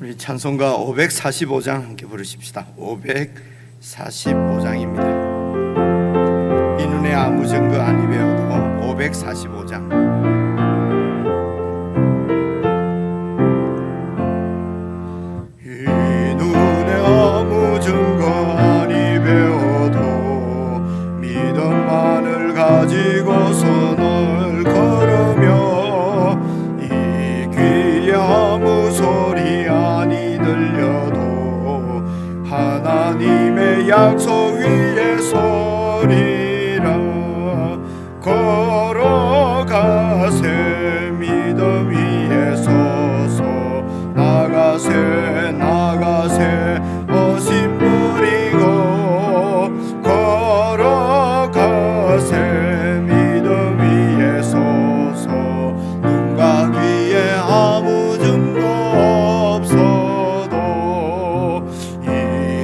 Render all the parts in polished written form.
우리 찬송가 545장 함께 부르십시다. 545장입니다. 이 눈에 아무 증거 아니 배워도 545장. 이 눈에 아무 증거 아니 배워도 믿음만을 가지고서 널 걸으며 이 귀에 아무 소리 아니 들려도 하나님의 약속 위에 서리라. 걸어가세 믿음 위에 서서 나가세 나가세 어심 버리고 걸어가세 믿음 위에 서서 눈과 귀에 아무 증거 없어도 이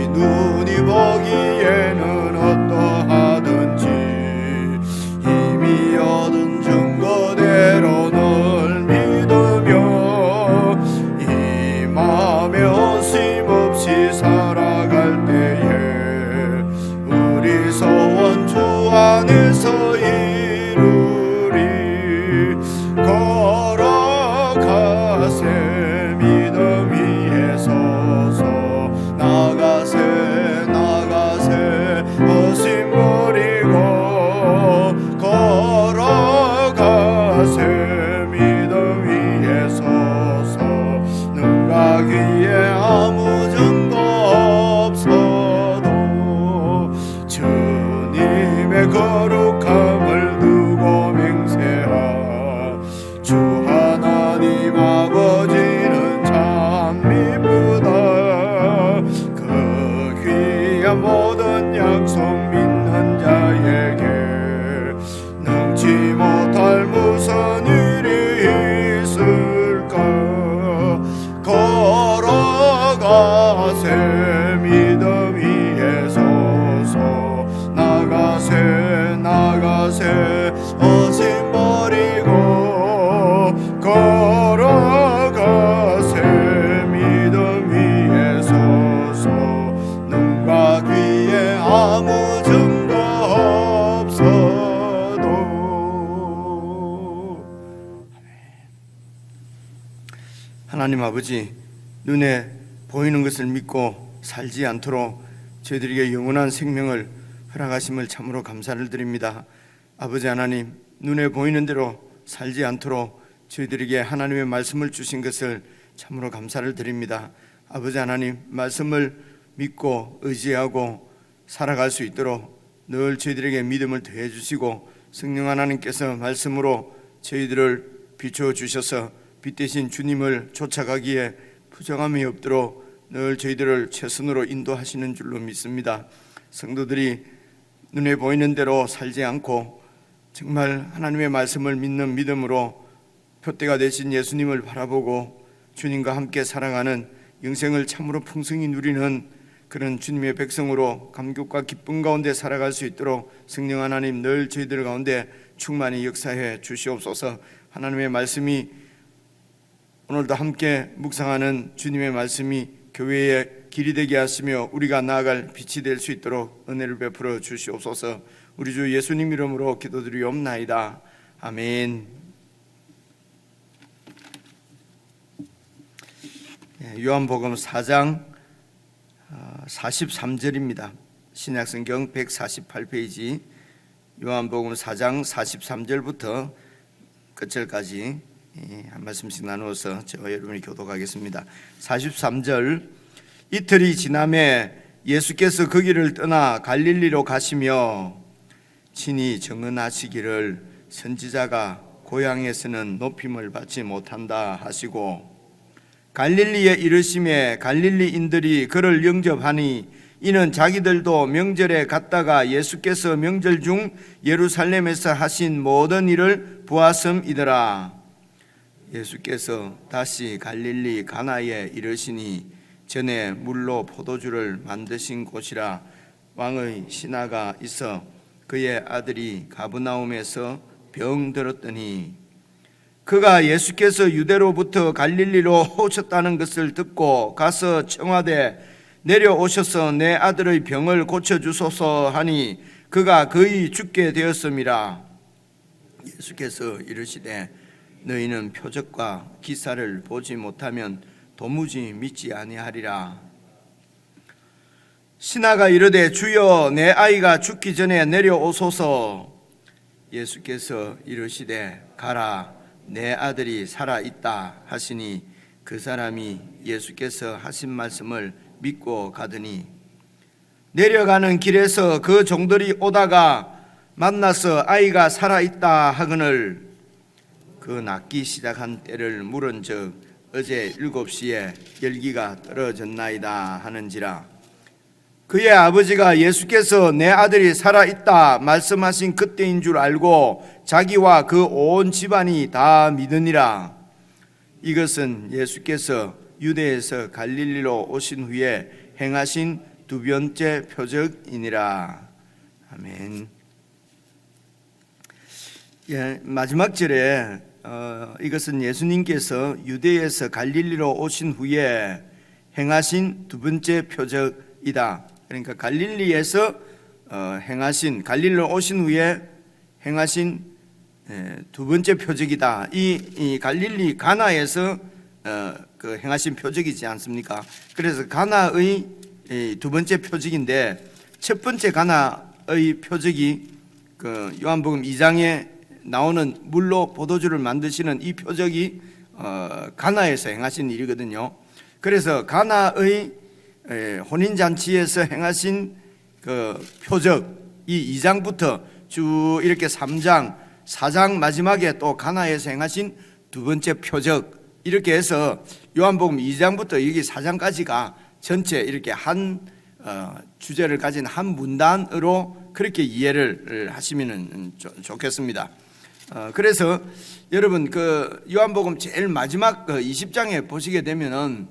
눈이 보기에는 어떠하든지 이미 얻은 증거대로 널 믿으며 이 마음에 어심없이 살아갈 때에 우리 소원 주 안에서 이루리. 걸어가세 믿음 위에 서서 나가세 나가세 어심 버리고 걸어가세 믿음 위에 서서 눈과 귀에 아무 증거 없어도 주님의 거룩함을 두고 맹세하. 주 하나님 아버지는 참 미쁘다. 그 귀한 모든 약속 믿는 자에게 능치 못할 무슨 일이 있을까. 걸어가세 믿음 위에 서서 나가세 나가세 어심 버리고 걸어가세 믿음 위에 서서 눈과 귀에 아무 증거 없어도. 하나님 아버지, 눈에 보이는 것을 믿고 살지 않도록 저희들에게 영원한 생명을 허락하심을 참으로 감사를 드립니다. 아버지 하나님, 눈에 보이는 대로 살지 않도록 저희들에게 하나님의 말씀을 주신 것을 참으로 감사를 드립니다. 아버지 하나님, 말씀을 믿고 의지하고 살아갈 수 있도록 늘 저희들에게 믿음을 더해 주시고 성령 하나님께서 말씀으로 저희들을 비추어 주셔서 빛 대신 주님을 쫓아가기에 부정함이 없도록 늘 저희들을 최선으로 인도하시는 줄로 믿습니다. 성도들이 눈에 보이는 대로 살지 않고 정말 하나님의 말씀을 믿는 믿음으로 표대가 되신 예수님을 바라보고 주님과 함께 살아가는 영생을 참으로 풍성히 누리는 그런 주님의 백성으로 감격과 기쁨 가운데 살아갈 수 있도록 성령 하나님 늘 저희들 가운데 충만히 역사해 주시옵소서. 하나님의 말씀이 오늘도 함께 묵상하는 주님의 말씀이 교회의 길이 되게 하시며 우리가 나아갈 빛이 될 수 있도록 은혜를 베풀어 주시옵소서. 우리 주 예수님 이름으로 기도드리옵나이다. 아멘. 요한복음 4장 43절입니다. 신약성경 148페이지 요한복음 4장 43절부터 끝절까지 한 말씀씩 나누어서 저와 여러분이 교독하겠습니다. 43절. 이틀이 지남에 예수께서 거기를 떠나 갈릴리로 가시며 친히 증언하시기를 선지자가 고향에서는 높임을 받지 못한다 하시고 갈릴리에 이르심에 갈릴리인들이 그를 영접하니 이는 자기들도 명절에 갔다가 예수께서 명절 중 예루살렘에서 하신 모든 일을 보았음이더라. 예수께서 다시 갈릴리 가나에 이르시니 전에 물로 포도주를 만드신 곳이라. 왕의 신하가 있어 그의 아들이 가브나움에서 병들었더니 그가 예수께서 유대로부터 갈릴리로 오셨다는 것을 듣고 가서 청하되 내려오셔서 내 아들의 병을 고쳐주소서 하니 그가 거의 죽게 되었음이라. 예수께서 이르시되 너희는 표적과 기사를 보지 못하면 도무지 믿지 아니하리라. 신하가 이르되 주여 내 아이가 죽기 전에 내려오소서. 예수께서 이르시되 가라 내 아들이 살아있다 하시니 그 사람이 예수께서 하신 말씀을 믿고 가더니 내려가는 길에서 그 종들이 오다가 만나서 아이가 살아있다 하거늘 그 낫기 시작한 때를 물은즉 어제 7시에 열기가 떨어졌나이다 하는지라. 그의 아버지가 예수께서 내 아들이 살아있다 말씀하신 그때인 줄 알고 자기와 그 온 집안이 다 믿으니라. 이것은 예수께서 유대에서 갈릴리로 오신 후에 행하신 두 번째 표적이니라. 아멘. 마지막 절에 이것은 예수님께서 유대에서 갈릴리로 오신 후에 행하신 두 번째 표적이다. 그러니까 갈릴리에서 갈릴리로 오신 후에 행하신 두 번째 표적이다. 이 갈릴리 가나에서 그 행하신 표적이지 않습니까? 그래서 가나의 두 번째 표적인데 첫 번째 가나의 표적이 그 요한복음 2장에 나오는 물로 포도주를 만드시는 이 표적이 가나에서 행하신 일이거든요. 그래서 가나의 혼인잔치에서 행하신 그 표적 이 2장부터 쭉 이렇게 3장 4장 마지막에 또 가나에서 행하신 두 번째 표적 이렇게 해서 요한복음 2장부터 여기 4장까지가 전체 이렇게 한 주제를 가진 한 문단으로 그렇게 이해를 하시면 좋겠습니다. 그래서 여러분 그 요한복음 제일 마지막 20장에 보시게 되면은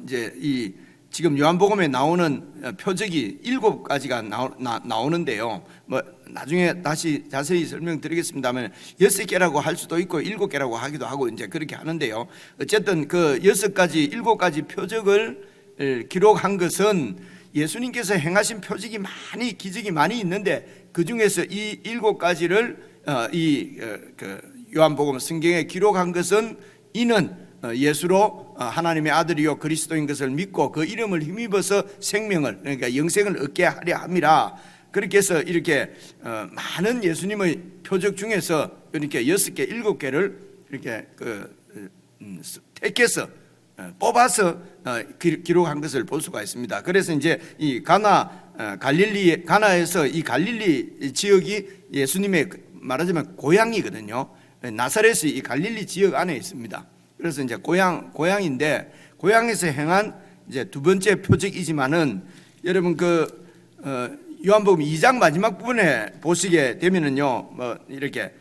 이제 이 지금 요한복음에 나오는 표적이 7가지가 나오는데요. 뭐 나중에 다시 자세히 설명드리겠습니다만 6개라고 할 수도 있고 7개라고 하기도 하고 이제 그렇게 하는데요. 어쨌든 그 6가지 7가지 표적을 기록한 것은 예수님께서 행하신 표적이 많이 기적이 많이 있는데 그 중에서 이 7가지를 그 요한복음 성경에 기록한 것은 이는 예수로 하나님의 아들이요 그리스도인 것을 믿고 그 이름을 힘입어서 생명을 그러니까 영생을 얻게 하려 함이라. 그렇게 해서 이렇게 많은 예수님의 표적 중에서 이렇게 6개, 7개를 이렇게 택해서 뽑아서 기록한 것을 볼 수가 있습니다. 그래서 이제 이 가나에서 이 갈릴리 지역이 예수님의 말하자면 고향이거든요. 나사렛이 이 갈릴리 지역 안에 있습니다. 그래서 이제 고향인데 고향에서 행한 이제 두 번째 표적이지만은 여러분 그 요한복음 2장 마지막 부분에 보시게 되면은요, 뭐 이렇게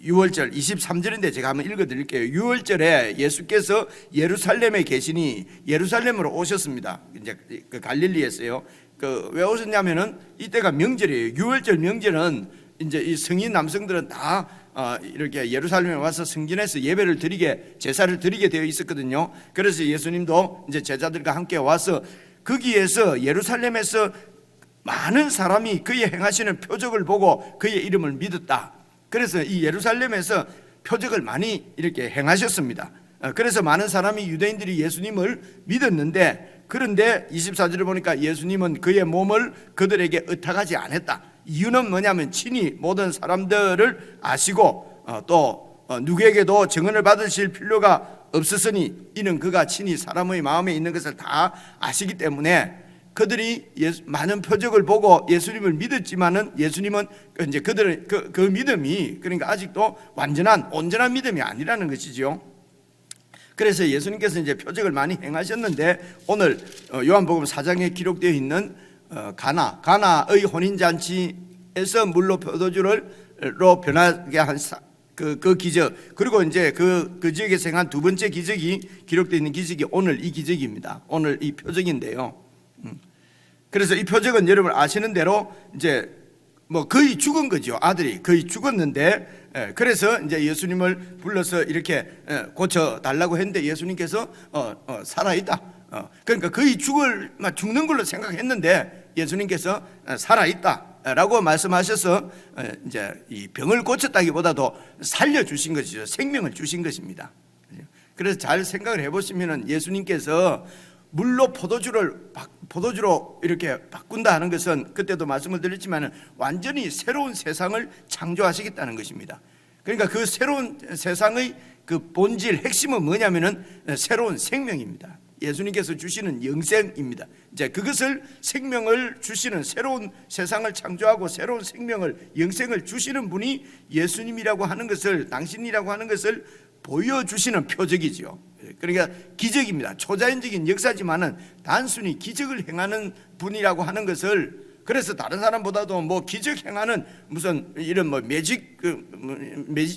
6월절 23절인데 제가 한번 읽어드릴게요. 6월절에 예수께서 예루살렘에 계시니 예루살렘으로 오셨습니다. 이제 그 갈릴리에서요. 왜 오셨냐면은 이때가 명절이에요. 6월절 명절은 이제 이 성인 남성들은 다 이렇게 예루살렘에 와서 성전에서 예배를 드리게 제사를 드리게 되어 있었거든요. 그래서 예수님도 이제 제자들과 함께 와서 거기에서 예루살렘에서 많은 사람이 그의 행하시는 표적을 보고 그의 이름을 믿었다. 그래서 이 예루살렘에서 표적을 많이 이렇게 행하셨습니다. 그래서 많은 사람이 유대인들이 예수님을 믿었는데 그런데 24절을 보니까 예수님은 그의 몸을 그들에게 의탁하지 않았다. 이유는 뭐냐면 친히 모든 사람들을 아시고 또 누구에게도 증언을 받으실 필요가 없었으니 이는 그가 친히 사람의 마음에 있는 것을 다 아시기 때문에 그들이 많은 표적을 보고 예수님을 믿었지만은 예수님은 이제 그들의 그 믿음이 그러니까 아직도 온전한 믿음이 아니라는 것이죠. 그래서 예수님께서 이제 표적을 많이 행하셨는데 오늘 요한복음 4장에 기록되어 있는 가나의 혼인잔치에서 물로 포도주로 변하게 한 그 기적 그리고 이제 그 지역에서 행한 두 번째 기적이 기록되어 있는 기적이 오늘 이 기적입니다. 오늘 이 표적인데요. 그래서 이 표적은 여러분 아시는 대로 이제 뭐 거의 죽은 거죠. 아들이 거의 죽었는데, 그래서 이제 예수님을 불러서 이렇게 고쳐 달라고 했는데 예수님께서 살아있다. 그러니까 거의 죽는 걸로 생각했는데 예수님께서 살아있다라고 말씀하셔서 이제 이 병을 고쳤다기보다도 살려주신 것이죠. 생명을 주신 것입니다. 그래서 잘 생각을 해보시면은 예수님께서 물로 포도주로 이렇게 바꾼다 하는 것은 그때도 말씀을 드렸지만 완전히 새로운 세상을 창조하시겠다는 것입니다. 그러니까 그 새로운 세상의 그 본질 핵심은 뭐냐면은 새로운 생명입니다. 예수님께서 주시는 영생입니다. 이제 그것을 생명을 주시는 새로운 세상을 창조하고 새로운 생명을 영생을 주시는 분이 예수님이라고 하는 것을 당신이라고 하는 것을 보여주시는 표적이지요. 그러니까 기적입니다. 초자연적인 역사지만은 단순히 기적을 행하는 분이라고 하는 것을 그래서 다른 사람보다도 뭐 기적 행하는 무슨 이런 뭐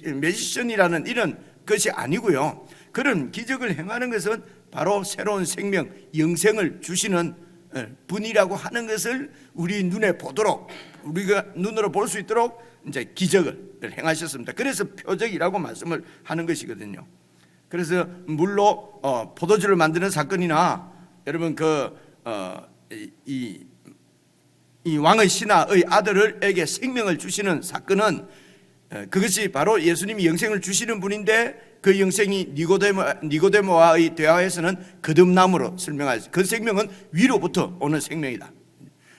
매지션이라는 이런 것이 아니고요. 그런 기적을 행하는 것은 바로 새로운 생명, 영생을 주시는 분이라고 하는 것을 우리 눈에 보도록 우리가 눈으로 볼 수 있도록 이제 기적을 행하셨습니다. 그래서 표적이라고 말씀을 하는 것이거든요. 그래서 물로 포도주를 만드는 사건이나 여러분 이 왕의 신하의 아들에게 생명을 주시는 사건은 그것이 바로 예수님이 영생을 주시는 분인데 그 영생이 니고데모와의 대화에서는 거듭남으로 설명하죠. 그 생명은 위로부터 오는 생명이다.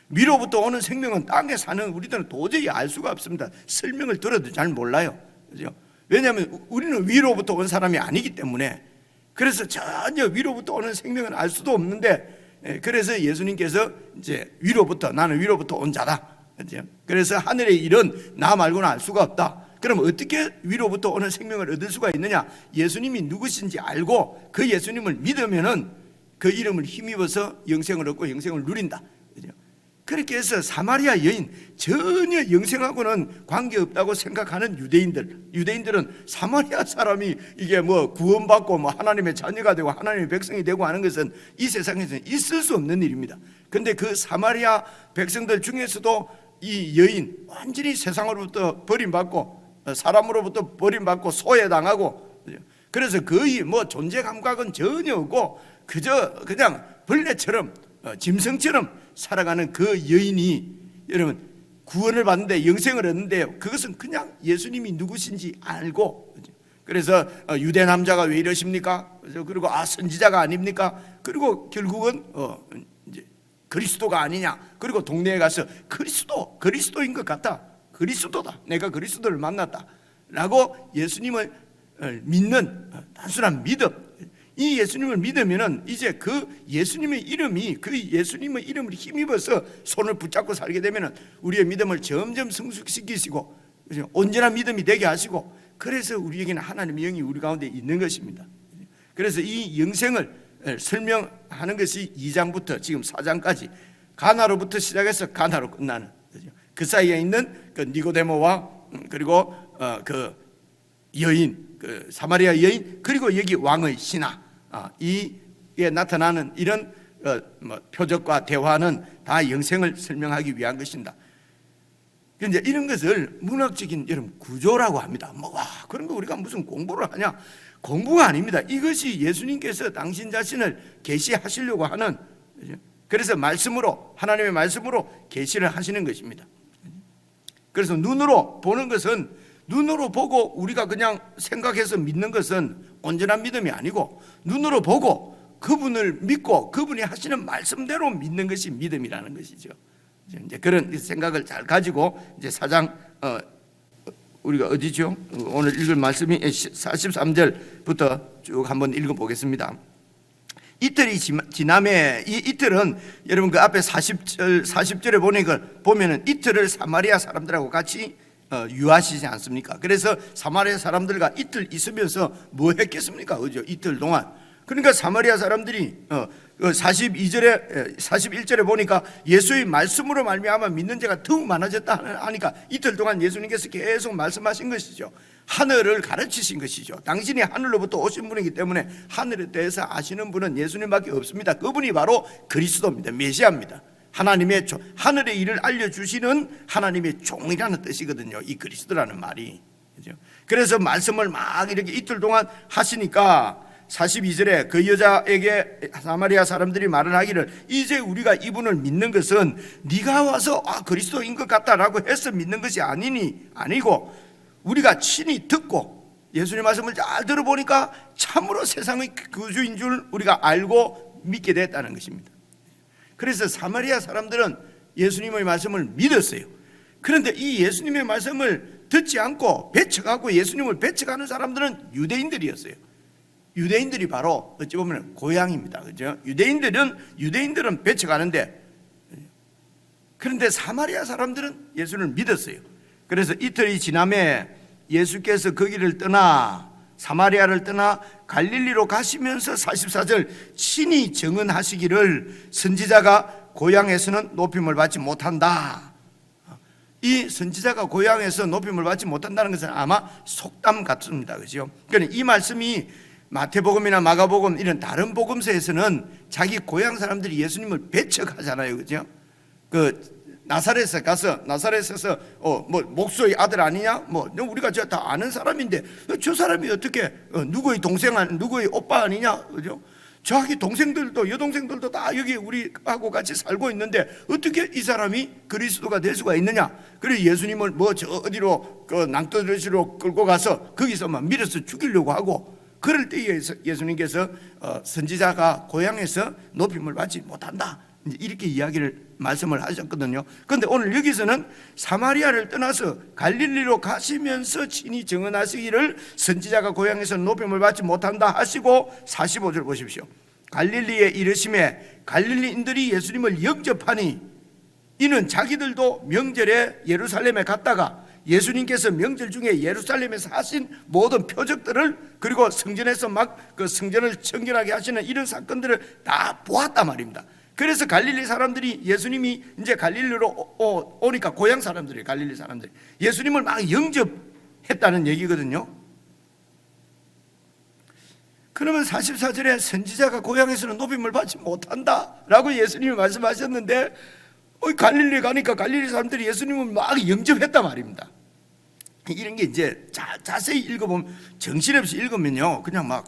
위로부터 오는 생명은 땅에 사는 우리들은 도저히 알 수가 없습니다. 설명을 들어도 잘 몰라요. 그죠? 왜냐하면 우리는 위로부터 온 사람이 아니기 때문에 그래서 전혀 위로부터 오는 생명은 알 수도 없는데 그래서 예수님께서 이제 나는 위로부터 온 자다. 그래서 하늘의 일은 나 말고는 알 수가 없다. 그럼 어떻게 위로부터 오는 생명을 얻을 수가 있느냐? 예수님이 누구신지 알고 그 예수님을 믿으면은 그 이름을 힘입어서 영생을 얻고 영생을 누린다. 그렇게 해서 사마리아 여인, 전혀 영생하고는 관계없다고 생각하는 유대인들은 사마리아 사람이 이게 뭐 구원받고 뭐 하나님의 자녀가 되고 하나님의 백성이 되고 하는 것은 이 세상에서는 있을 수 없는 일입니다. 그런데 그 사마리아 백성들 중에서도 이 여인 완전히 세상으로부터 버림받고 사람으로부터 버림받고 소외당하고 그래서 거의 뭐 존재 감각은 전혀 없고 그냥 벌레처럼 짐승처럼 살아가는 그 여인이 여러분 구원을 받는데 영생을 얻는데 그것은 그냥 예수님이 누구신지 알고 그래서 유대 남자가 왜 이러십니까? 그리고 선지자가 아닙니까? 그리고 결국은 이제 그리스도가 아니냐? 그리고 동네에 가서 그리스도인 것 같다. 그리스도다. 내가 그리스도를 만났다. 라고 예수님을 믿는 단순한 믿음. 이 예수님을 믿으면은 이제 그 예수님의 이름이 그 예수님의 이름을 힘입어서 손을 붙잡고 살게 되면은 우리의 믿음을 점점 성숙시키시고 온전한 믿음이 되게 하시고 그래서 우리에게는 하나님의 영이 우리 가운데 있는 것입니다. 그래서 이 영생을 설명하는 것이 2장부터 지금 4장까지 가나로부터 시작해서 가나로 끝나는 그 사이에 있는 그 니고데모와 그리고 그 여인, 그 사마리아 여인 그리고 여기 왕의 신하 이에 나타나는 이런 표적과 대화는 다 영생을 설명하기 위한 것입니다. 그런데 이런 것을 문학적인 여러분 구조라고 합니다. 그런 거 우리가 무슨 공부를 하냐? 공부가 아닙니다. 이것이 예수님께서 당신 자신을 계시하시려고 하는 그래서 말씀으로 하나님의 말씀으로 계시를 하시는 것입니다. 그래서 눈으로 보는 것은 눈으로 보고 우리가 그냥 생각해서 믿는 것은 온전한 믿음이 아니고 눈으로 보고 그분을 믿고 그분이 하시는 말씀대로 믿는 것이 믿음이라는 것이죠. 이제 그런 생각을 잘 가지고 이제 4장 우리가 어디죠? 오늘 읽을 말씀이 43절부터 쭉 한번 읽어보겠습니다. 이틀이 지남에 이 이틀은 여러분 그 앞에 40절에 보면은 이틀을 사마리아 사람들하고 같이 유하시지 않습니까? 그래서 사마리아 사람들과 이틀 있으면서 뭐 했겠습니까? 그죠? 이틀 동안. 그러니까 사마리아 사람들이 41절에 보니까 예수의 말씀으로 말미암아 믿는 자가 더욱 많아졌다 하니까 이틀 동안 예수님께서 계속 말씀하신 것이죠. 하늘을 가르치신 것이죠. 당신이 하늘로부터 오신 분이기 때문에 하늘에 대해서 아시는 분은 예수님밖에 없습니다. 그분이 바로 그리스도입니다. 메시아입니다. 하나님의 하늘의 일을 알려주시는 하나님의 종이라는 뜻이거든요, 이 그리스도라는 말이. 그죠? 그래서 말씀을 막 이렇게 이틀 동안 하시니까 42절에 그 여자에게 사마리아 사람들이 말을 하기를, 이제 우리가 이분을 믿는 것은 네가 와서 그리스도인 것 같다라고 해서 믿는 것이 아니고 우리가 친히 듣고 예수님 말씀을 잘 들어보니까 참으로 세상의 구주인 줄 우리가 알고 믿게 됐다는 것입니다. 그래서 사마리아 사람들은 예수님의 말씀을 믿었어요. 그런데 이 예수님의 말씀을 듣지 않고 배척하고 예수님을 배척하는 사람들은 유대인들이었어요. 유대인들이 바로 어찌 보면 고향입니다. 그죠? 유대인들은 배척하는데, 그런데 사마리아 사람들은 예수를 믿었어요. 그래서 이틀이 지남에 예수께서 거기를 떠나 사마리아를 떠나 갈릴리로 가시면서 44절 친히 증언하시기를 선지자가 고향에서는 높임을 받지 못한다. 이 선지자가 고향에서 높임을 받지 못한다는 것은 아마 속담 같습니다. 그죠? 그러니까 이 말씀이 마태복음이나 마가복음 이런 다른 복음서에서는 자기 고향 사람들이 예수님을 배척하잖아요. 그죠? 나사렛에서 뭐 목소의 아들 아니냐? 뭐 우리가 다 아는 사람인데 저 사람이 어떻게 누구의 동생 누구의 오빠 아니냐? 그죠? 자기 동생들도 여동생들도 다 여기 우리하고 같이 살고 있는데 어떻게 이 사람이 그리스도가 될 수가 있느냐? 그래서 예수님을 저 어디로 낭떠러지로 끌고 가서 거기서만 밀어서 죽이려고 하고, 그럴 때에 예수님께서 선지자가 고향에서 높임을 받지 못한다, 이렇게 말씀을 하셨거든요. 그런데 오늘 여기서는 사마리아를 떠나서 갈릴리로 가시면서 친히 증언하시기를 선지자가 고향에서 높임을 받지 못한다 하시고 45절 보십시오. 갈릴리에 이르심에 갈릴리인들이 예수님을 영접하니 이는 자기들도 명절에 예루살렘에 갔다가 예수님께서 명절 중에 예루살렘에서 하신 모든 표적들을, 그리고 성전에서 막 그 성전을 청결하게 하시는 이런 사건들을 다 보았단 말입니다. 그래서 갈릴리 사람들이 예수님이 이제 갈릴리로 오니까 고향 사람들이, 갈릴리 사람들이 예수님을 막 영접했다는 얘기거든요. 그러면 44절에 선지자가 고향에서는 높임을 받지 못한다라고 예수님이 말씀하셨는데 갈릴리에 가니까 갈릴리 사람들이 예수님을 막 영접했단 말입니다. 이런 게 이제 자세히 읽어보면, 정신없이 읽으면요 그냥 막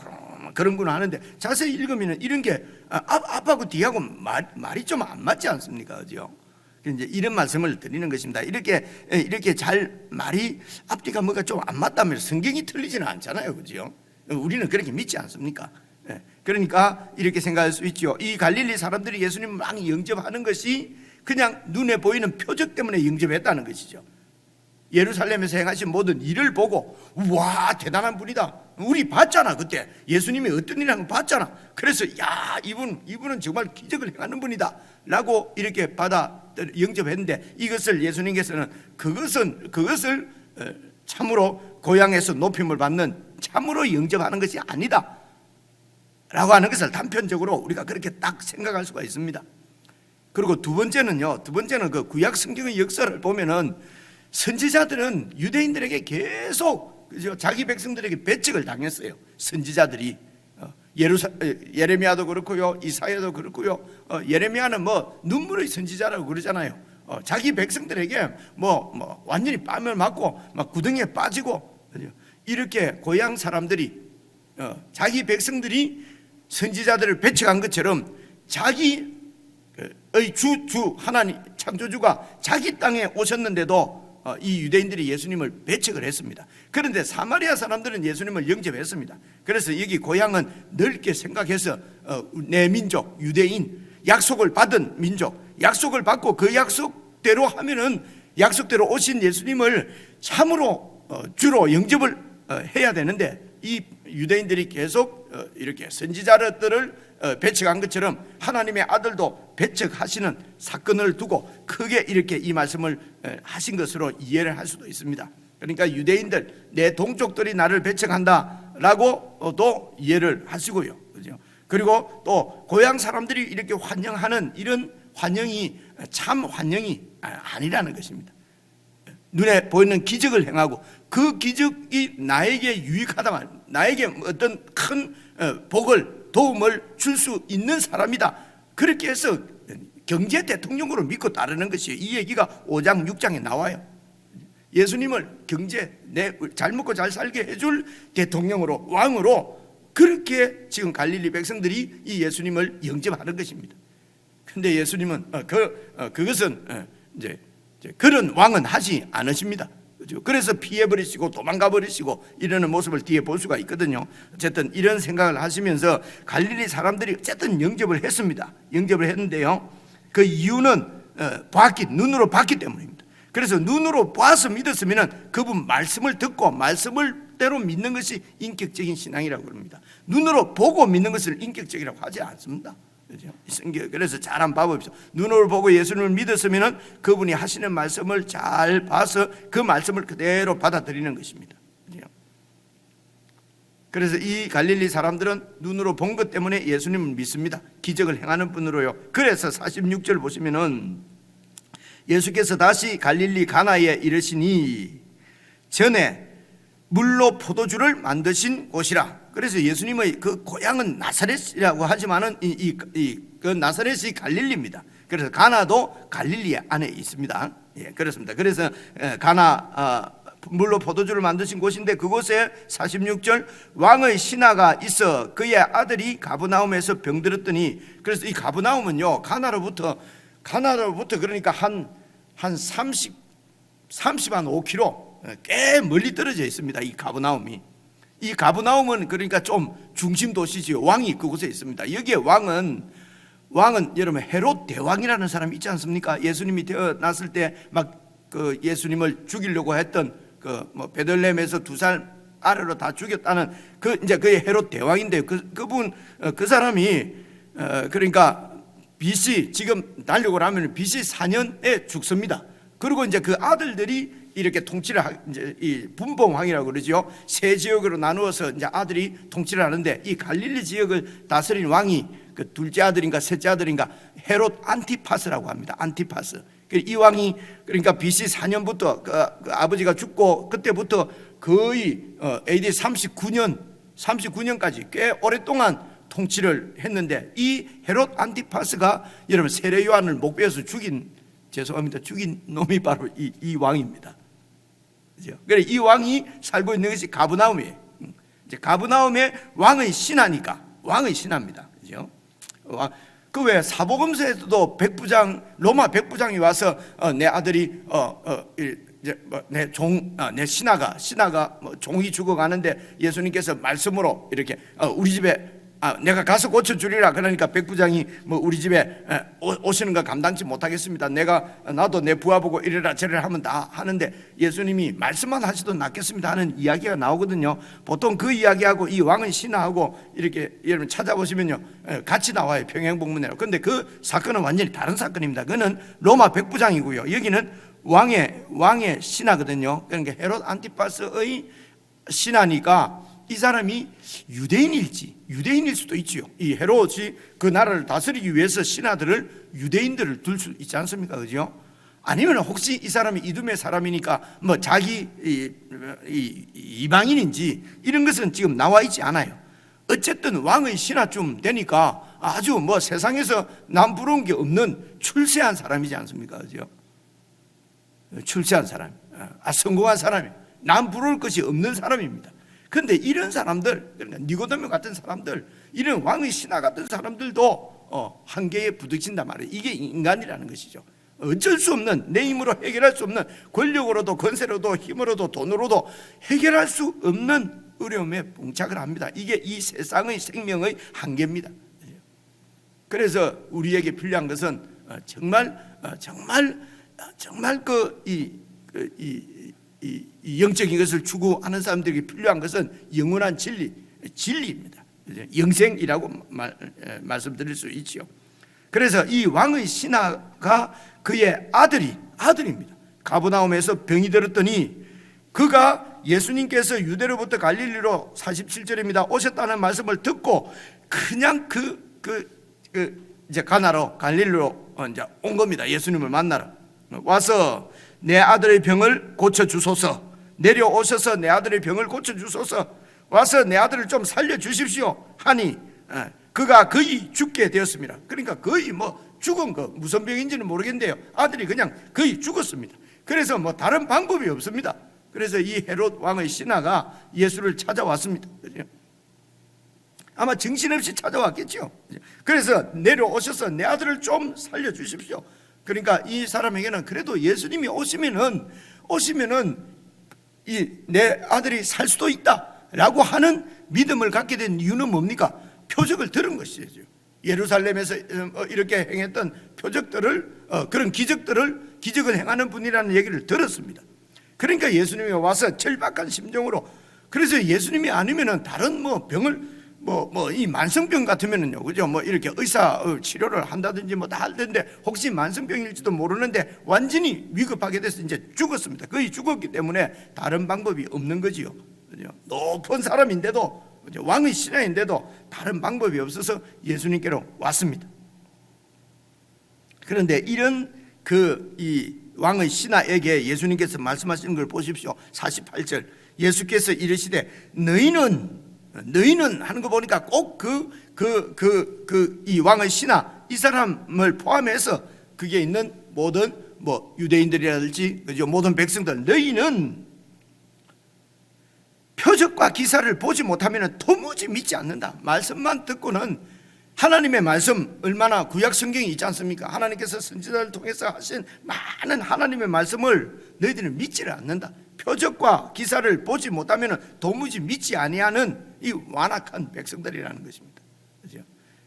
그런구나 하는데 자세히 읽으면 이런 게 앞하고 뒤하고 말이 좀 안 맞지 않습니까? 그죠? 이제 이런 말씀을 드리는 것입니다. 이렇게 잘 말이 앞뒤가 뭐가 좀 안 맞다면 성경이 틀리지는 않잖아요. 그죠? 우리는 그렇게 믿지 않습니까? 그러니까 이렇게 생각할 수 있죠. 이 갈릴리 사람들이 예수님을 막 영접하는 것이 그냥 눈에 보이는 표적 때문에 영접했다는 것이죠. 예루살렘에서 행하신 모든 일을 보고 와 대단한 분이다, 우리 봤잖아, 그때 예수님이 어떤 일을 한 거 봤잖아, 그래서 야 이분은 정말 기적을 행하는 분이다 라고 이렇게 영접했는데, 이것을 예수님께서는 그것을 참으로 고향에서 높임을 받는 참으로 영접하는 것이 아니다 라고 하는 것을 단편적으로 우리가 그렇게 딱 생각할 수가 있습니다. 그리고 두 번째는 그 구약 성경의 역사를 보면은 선지자들은 유대인들에게 계속 자기 백성들에게 배척을 당했어요. 선지자들이 예레미야도 그렇고요, 이사야도 그렇고요. 예레미야는 뭐 눈물의 선지자라고 그러잖아요. 자기 백성들에게 완전히 뺨을 맞고 막 구덩이에 빠지고, 이렇게 고향 사람들이 자기 백성들이 선지자들을 배척한 것처럼 자기의 주 하나님 창조주가 자기 땅에 오셨는데도 이 유대인들이 예수님을 배척을 했습니다. 그런데 사마리아 사람들은 예수님을 영접했습니다. 그래서 여기 고향은 넓게 생각해서 내 민족 유대인, 약속을 받은 민족, 약속을 받고 그 약속대로 하면은 약속대로 오신 예수님을 참으로 주로 영접을 해야 되는데, 이 유대인들이 계속 이렇게 선지자들을 배척한 것처럼 하나님의 아들도 배척하시는 사건을 두고 크게 이렇게 이 말씀을 하신 것으로 이해를 할 수도 있습니다. 그러니까 유대인들, 내 동족들이 나를 배척한다라고도 이해를 하시고요, 그죠? 그리고 또 고향 사람들이 이렇게 환영하는 이런 환영이 참 환영이 아니라는 것입니다. 눈에 보이는 기적을 행하고 그 기적이 나에게 유익하다, 나에게 어떤 큰 복을, 도움을 줄 수 있는 사람이다, 그렇게 해서 경제 대통령으로 믿고 따르는 것이에요. 이 얘기가 5장 6장에 나와요. 예수님을 경제 잘 먹고 잘 살게 해줄 대통령으로, 왕으로, 그렇게 지금 갈릴리 백성들이 이 예수님을 영접하는 것입니다. 근데 예수님은 그것은 이제 그런 왕은 하지 않으십니다. 그렇죠? 그래서 피해버리시고 도망가버리시고 이러는 모습을 뒤에 볼 수가 있거든요. 어쨌든 이런 생각을 하시면서 갈릴리 사람들이 어쨌든 영접을 했습니다. 영접을 했는데요, 그 이유는 눈으로 봤기 때문입니다. 그래서 눈으로 봐서 믿었으면 그분 말씀을 듣고 말씀을대로 믿는 것이 인격적인 신앙이라고 그럽니다. 눈으로 보고 믿는 것을 인격적이라고 하지 않습니다. 그렇죠? 그래서 잘 한번 봐봅시다. 눈으로 보고 예수님을 믿었으면 그분이 하시는 말씀을 잘 봐서 그 말씀을 그대로 받아들이는 것입니다. 그렇죠? 그래서 이 갈릴리 사람들은 눈으로 본 것 때문에 예수님을 믿습니다. 기적을 행하는 분으로요. 그래서 46절 보시면은 예수께서 다시 갈릴리 가나에 이르시니 전에 물로 포도주를 만드신 곳이라. 그래서 예수님의 그 고향은 나사렛이라고 하지만은 그 나사렛이 갈릴리입니다. 그래서 가나도 갈릴리 안에 있습니다. 예, 그렇습니다. 그래서 가나 물로 포도주를 만드신 곳인데, 그곳에 46절 왕의 신하가 있어 그의 아들이 가브나움에서 병들었더니, 그래서 이 가브나움은요 가나로부터 그러니까 한 5km 꽤 멀리 떨어져 있습니다. 이 가브나움이. 이 가브나움은 그러니까 좀 중심 도시지요. 왕이 그곳에 있습니다. 여기에 왕은 여러분 헤롯 대왕이라는 사람이 있지 않습니까? 예수님이 태어났을 때 막 그 예수님을 죽이려고 했던 그 뭐 베들레헴에서 2살 아래로 다 죽였다는 그 헤롯 대왕인데, 그 사람이 그러니까 BC 지금 달력으로 하면 BC 4년에 죽습니다. 그리고 이제 그 아들들이 이렇게 통치를 이제 이 분봉왕이라고 그러죠. 세 지역으로 나누어서 이제 아들이 통치를 하는데, 이 갈릴리 지역을 다스린 왕이 그 둘째 아들인가 셋째 아들인가 헤롯 안티파스라고 합니다. 안티파스. 이 왕이 그러니까 BC 4년부터 그 아버지가 죽고 그때부터 거의 AD 39년까지 꽤 오랫동안 통치를 했는데, 이 헤롯 안티파스가 여러분 세례 요한을 목베어서 죽인 놈이 바로 이 왕입니다. 그렇죠? 그래 이 왕이 살고 있는 것이 가브나움이에요. 이제 가브나움의 왕의 신하니까 왕의 신하입니다. 그렇죠? 그 외에 사복음서에서도 로마 백부장이 와서 내 아들이 내 신하가 종이 죽어가는데 예수님께서 말씀으로 이렇게 우리 집에 내가 가서 고쳐주리라. 그러니까 백부장이 우리 집에 오시는 거 감당치 못하겠습니다. 나도 내 부하 보고 이래라 저래라 하면 다 하는데 예수님이 말씀만 하셔도 낫겠습니다 하는 이야기가 나오거든요. 보통 그 이야기하고 이 왕의 신하하고 이렇게 여러분 찾아보시면요 같이 나와요. 평행복문으로. 그런데 그 사건은 완전히 다른 사건입니다. 그는 로마 백부장이고요. 여기는 왕의 신하거든요. 그러니까 헤롯 안티파스의 신하니까 이 사람이 유대인일 수도 있지요. 이 헤롯이 그 나라를 다스리기 위해서 신하들을 유대인들을 둘 수 있지 않습니까? 그죠? 아니면 혹시 이 사람이 이두메 사람이니까 자기 이방인인지 이런 것은 지금 나와 있지 않아요. 어쨌든 왕의 신하쯤 되니까 아주 세상에서 남 부러운 게 없는 출세한 사람이지 않습니까? 그죠? 출세한 사람, 성공한 사람이 남 부러울 것이 없는 사람입니다. 그런데 이런 사람들, 그러니까 니고데모 같은 사람들, 이런 왕의 신하 같은 사람들도 한계에 부딪힌단 말이에요. 이게 인간이라는 것이죠. 어쩔 수 없는, 내 힘으로 해결할 수 없는, 권력으로도 권세로도 힘으로도 돈으로도 해결할 수 없는 어려움에 봉착을 합니다. 이게 이 세상의 생명의 한계입니다. 그래서 우리에게 필요한 것은 정말 이 영적인 것을 추구하는 사람들에게 필요한 것은 영원한 진리입니다. 영생이라고 말씀드릴 수 있죠. 그래서 이 왕의 신하가 그의 아들입니다. 가브나움에서 병이 들었더니 그가 예수님께서 유대로부터 갈릴리로 47절입니다. 오셨다는 말씀을 듣고 그냥 이제 가나로 갈릴리로 이제 온 겁니다. 예수님을 만나러 와서 내 아들의 병을 고쳐 주소서. 내려오셔서 내 아들의 병을 고쳐 주소서. 와서 내 아들을 좀 살려 주십시오 하니 그가 거의 죽게 되었습니다. 그러니까 거의 죽은 거 무슨 병인지는 모르겠는데요, 아들이 그냥 거의 죽었습니다. 그래서 다른 방법이 없습니다. 그래서 이 헤롯 왕의 신하가 예수를 찾아왔습니다. 아마 정신없이 찾아왔겠죠. 그래서 내려오셔서 내 아들을 좀 살려주십시오. 그러니까 이 사람에게는 그래도 예수님이 오시면은 내 아들이 살 수도 있다라고 하는 믿음을 갖게 된 이유는 뭡니까? 표적을 들은 것이죠. 예루살렘에서 이렇게 행했던 표적들을, 그런 기적을 행하는 분이라는 얘기를 들었습니다. 그러니까 예수님이 와서 절박한 심정으로, 그래서 예수님이 아니면은 다른 병을 이 만성병 같으면은요, 그죠? 이렇게 의사 치료를 한다든지 다 할 텐데, 혹시 만성병일지도 모르는데 완전히 위급하게 돼서 이제 죽었습니다. 거의 죽었기 때문에 다른 방법이 없는 거지요. 그죠? 높은 사람인데도, 그죠? 왕의 신하인데도 다른 방법이 없어서 예수님께로 왔습니다. 그런데 이런 이 왕의 신하에게 예수님께서 말씀하시는 걸 보십시오. 48절 예수께서 이르시되 너희는 하는 거 보니까 꼭 이 왕의 신하, 이 사람을 포함해서 그게 있는 모든 유대인들이라든지, 그죠? 모든 백성들, 너희는 표적과 기사를 보지 못하면 도무지 믿지 않는다. 말씀만 듣고는, 하나님의 말씀, 얼마나 구약 성경이 있지 않습니까? 하나님께서 선지자를 통해서 하신 많은 하나님의 말씀을 너희들은 믿지를 않는다. 표적과 기사를 보지 못하면 도무지 믿지 아니하는 이 완악한 백성들이라는 것입니다. 그렇죠?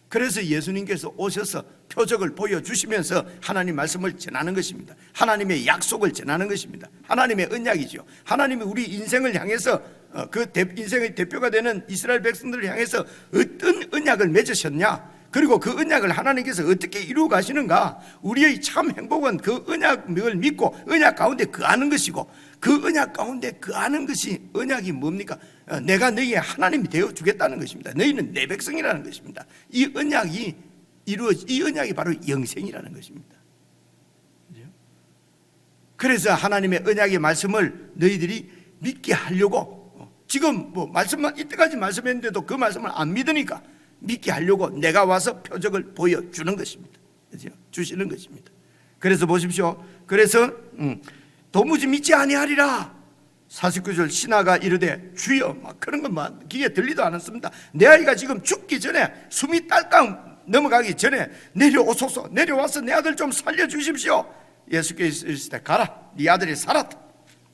그래서 예수님께서 오셔서 표적을 보여주시면서 하나님 말씀을 전하는 것입니다. 하나님의 약속을 전하는 것입니다. 하나님의 언약이죠. 하나님이 우리 인생을 향해서, 인생의 대표가 되는 이스라엘 백성들을 향해서 어떤 언약을 맺으셨냐, 그리고 그 언약을 하나님께서 어떻게 이루어 가시는가, 우리의 참 행복은 그 언약을 믿고 언약 가운데 거하는 것이고, 그 언약 가운데 거하는 것이, 언약이 뭡니까? 내가 너희의 하나님이 되어 주겠다는 것입니다. 너희는 내 백성이라는 것입니다. 이 언약이 이 언약이 바로 영생이라는 것입니다. 그래서 하나님의 언약의 말씀을 너희들이 믿게 하려고, 지금 말씀만 이때까지 말씀했는데도 그 말씀을 안 믿으니까 믿게 하려고 내가 와서 표적을 보여주는 것입니다. 그렇죠? 주시는 것입니다. 그래서 보십시오. 그래서 도무지 믿지 아니하리라. 49절 신하가 이르되 주여, 그런 것만 귀에 들리도 않았습니다. 내 아이가 지금 죽기 전에, 숨이 딸깍 넘어가기 전에 내려오소서, 내려와서 내 아들 좀 살려주십시오. 예수께서 이르시되 가라, 네 아들이 살았다.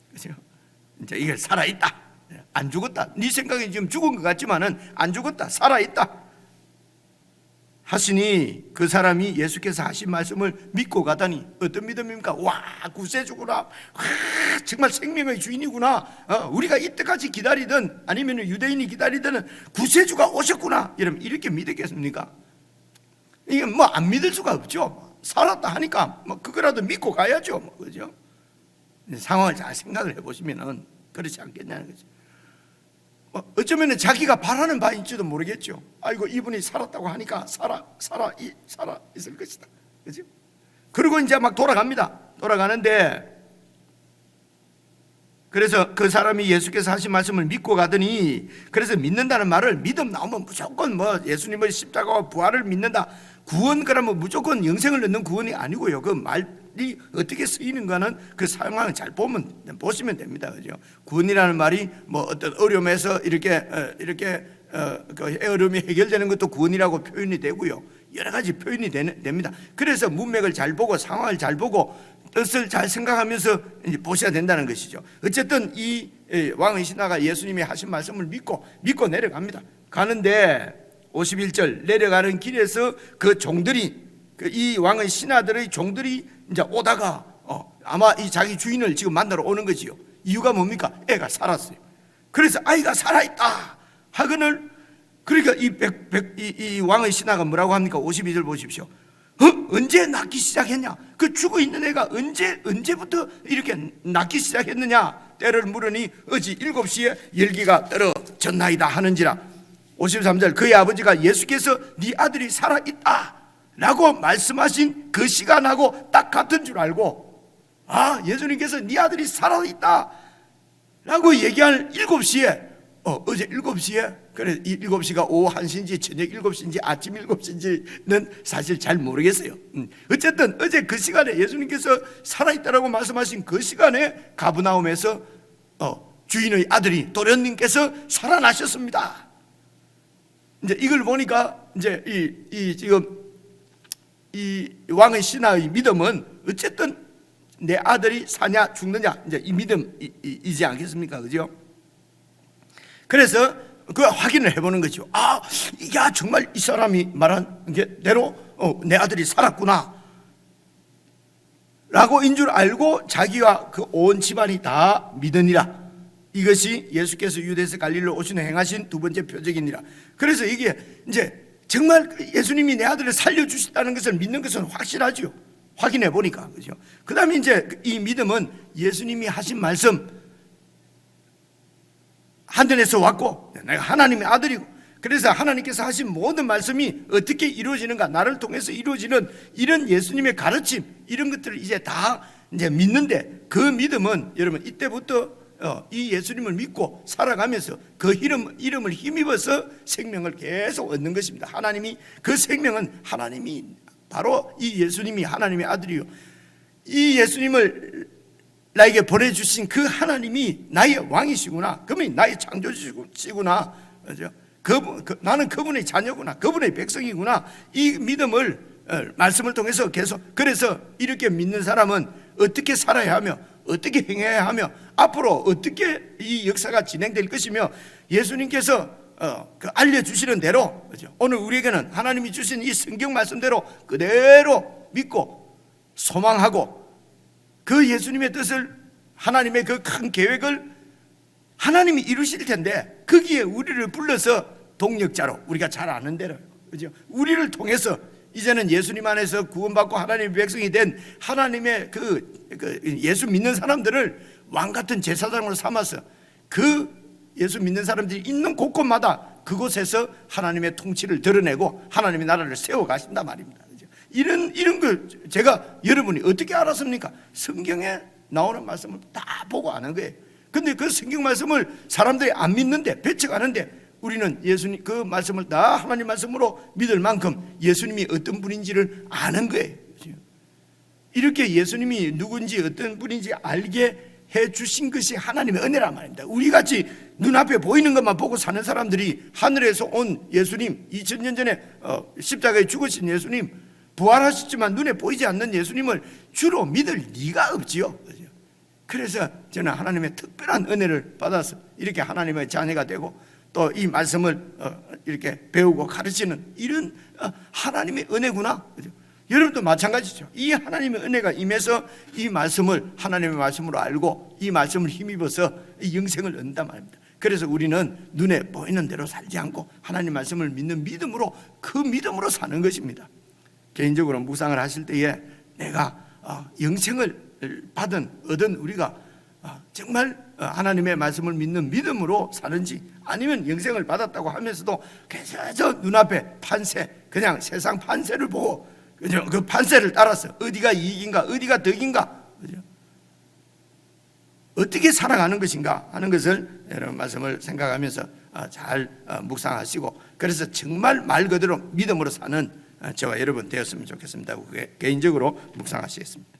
그렇죠? 이제 이게 살아있다, 안 죽었다. 네 생각이 지금 죽은 것 같지만은 안 죽었다, 살아있다 하시니, 그 사람이 예수께서 하신 말씀을 믿고 가다니, 어떤 믿음입니까? 와, 구세주구나, 정말 생명의 주인이구나, 우리가 이때까지 기다리던, 아니면 유대인이 기다리던 구세주가 오셨구나, 이렇게 믿었겠습니까? 이게 안 믿을 수가 없죠. 살았다 하니까 그거라도 믿고 가야죠. 그죠? 상황을 잘 생각을 해보시면은 그렇지 않겠냐는 거죠. 어쩌면 자기가 바라는 바인지도 모르겠죠. 아이고, 이분이 살았다고 하니까 살아 있을 것이다. 그죠? 그리고 이제 막 돌아가는데, 그래서 그 사람이 예수께서 하신 말씀을 믿고 가더니, 그래서 믿는다는 말을, 믿음 나오면 무조건 예수님의 십자가와 부활을 믿는다, 구원, 그러면 무조건 영생을 얻는 구원이 아니고요. 그 말이 어떻게 쓰이는가는 그 상황을 잘 보시면 됩니다. 그죠? 구원이라는 말이 어떤 어려움에서 이렇게 그 어려움이 해결되는 것도 구원이라고 표현이 되고요. 여러 가지 표현이 됩니다. 그래서 문맥을 잘 보고 상황을 잘 보고 뜻을 잘 생각하면서 이제 보셔야 된다는 것이죠. 어쨌든 이 왕의 신하가 예수님이 하신 말씀을 믿고 내려갑니다. 가는데 51절 내려가는 길에서 그 종들이, 이 왕의 신하들의 종들이 이제 오다가 아마 이 자기 주인을 지금 만나러 오는 거지요. 이유가 뭡니까? 애가 살았어요. 그래서 아이가 살아있다 하거늘, 그러니까 이 왕의 신하가 뭐라고 합니까? 52절 보십시오. 언제 낳기 시작했냐? 그 죽어 있는 애가 언제부터 이렇게 낳기 시작했느냐? 때를 물으니 어지 7시에 열기가 떨어졌나이다 하는지라. 53절 그의 아버지가 예수께서 네 아들이 살아있다 라고 말씀하신 그 시간하고 딱 같은 줄 알고, 예수님께서 네 아들이 살아있다 라고 얘기할 7시에 어제 7시에 그래 7시가 오후 1시인지 저녁 7시인지 아침 7시인지는 사실 잘 모르겠어요. 어쨌든 어제 그 시간에 예수님께서 살아있다라고 말씀하신 그 시간에 가브나움에서 주인의 아들이 도련님께서 살아나셨습니다. 이제 이걸 보니까 이제 지금 이 왕의 신하의 믿음은 어쨌든 내 아들이 사냐 죽느냐 이제 이 믿음이지 않겠습니까? 그죠? 그래서 그 확인을 해보는 거죠. 야 정말 이 사람이 말한 대로 내 아들이 살았구나 라고 인 줄 알고 자기와 그 온 집안이 다 믿으니라. 이것이 예수께서 유대에서 갈릴리로 오시는 행하신 두 번째 표적이니라. 그래서 이게 이제 정말 예수님이 내 아들을 살려주셨다는 것을 믿는 것은 확실하죠. 확인해 보니까. 그죠? 그 다음에 이제 이 믿음은 예수님이 하신 말씀 하늘에서 왔고 내가 하나님의 아들이고, 그래서 하나님께서 하신 모든 말씀이 어떻게 이루어지는가, 나를 통해서 이루어지는 이런 예수님의 가르침, 이런 것들을 이제 다 이제 믿는데, 그 믿음은 여러분 이때부터 이 예수님을 믿고 살아가면서 그 이름을 힘입어서 생명을 계속 얻는 것입니다. 하나님이 그 생명은 하나님이 바로 이 예수님이 하나님의 아들이요, 이 예수님을 나에게 보내주신 그 하나님이 나의 왕이시구나, 그분이 나의 창조주시구나, 그죠? 나는 그분의 자녀구나, 그분의 백성이구나, 이 믿음을 말씀을 통해서 계속, 그래서 이렇게 믿는 사람은 어떻게 살아야 하며 어떻게 행해야 하며 앞으로 어떻게 이 역사가 진행될 것이며, 예수님께서 알려주시는 대로, 그죠? 오늘 우리에게는 하나님이 주신 이 성경 말씀대로 그대로 믿고 소망하고 그 예수님의 뜻을, 하나님의 그 큰 계획을 하나님이 이루실 텐데, 거기에 우리를 불러서 동력자로, 우리가 잘 아는 대로, 그죠? 우리를 통해서 이제는 예수님 안에서 구원받고 하나님의 백성이 된 하나님의 그 예수 믿는 사람들을 왕 같은 제사장으로 삼아서 그 예수 믿는 사람들이 있는 곳곳마다 그곳에서 하나님의 통치를 드러내고 하나님의 나라를 세워 가신단 말입니다. 이런 걸 제가 여러분이 어떻게 알았습니까? 성경에 나오는 말씀을 다 보고 아는 거예요. 근데 그 성경 말씀을 사람들이 안 믿는데, 배척하는데, 우리는 예수님 그 말씀을 다 하나님 말씀으로 믿을 만큼 예수님이 어떤 분인지를 아는 거예요. 이렇게 예수님이 누군지 어떤 분인지 알게 해 주신 것이 하나님의 은혜란 말입니다. 우리같이 눈앞에 보이는 것만 보고 사는 사람들이 하늘에서 온 예수님, 2000년 전에 십자가에 죽으신 예수님, 부활하셨지만 눈에 보이지 않는 예수님을 주로 믿을 리가 없지요. 그래서 저는 하나님의 특별한 은혜를 받아서 이렇게 하나님의 자녀가 되고, 또 이 말씀을 이렇게 배우고 가르치는 이런 하나님의 은혜구나. 여러분도 마찬가지죠. 이 하나님의 은혜가 임해서 이 말씀을 하나님의 말씀으로 알고 이 말씀을 힘입어서 이 영생을 얻는단 말입니다. 그래서 우리는 눈에 보이는 대로 살지 않고 하나님 말씀을 믿는 믿음으로, 그 믿음으로 사는 것입니다. 개인적으로 묵상을 하실 때에 내가 영생을 얻은 우리가 정말 하나님의 말씀을 믿는 믿음으로 사는지, 아니면 영생을 받았다고 하면서도 계속 눈앞에 판세, 그냥 세상 판세를 보고 그 판세를 따라서 어디가 이익인가 어디가 덕인가, 그죠? 어떻게 살아가는 것인가 하는 것을 여러분 말씀을 생각하면서 잘 묵상하시고, 그래서 정말 말 그대로 믿음으로 사는 저와 여러분 되었으면 좋겠습니다. 개인적으로 묵상하시겠습니다.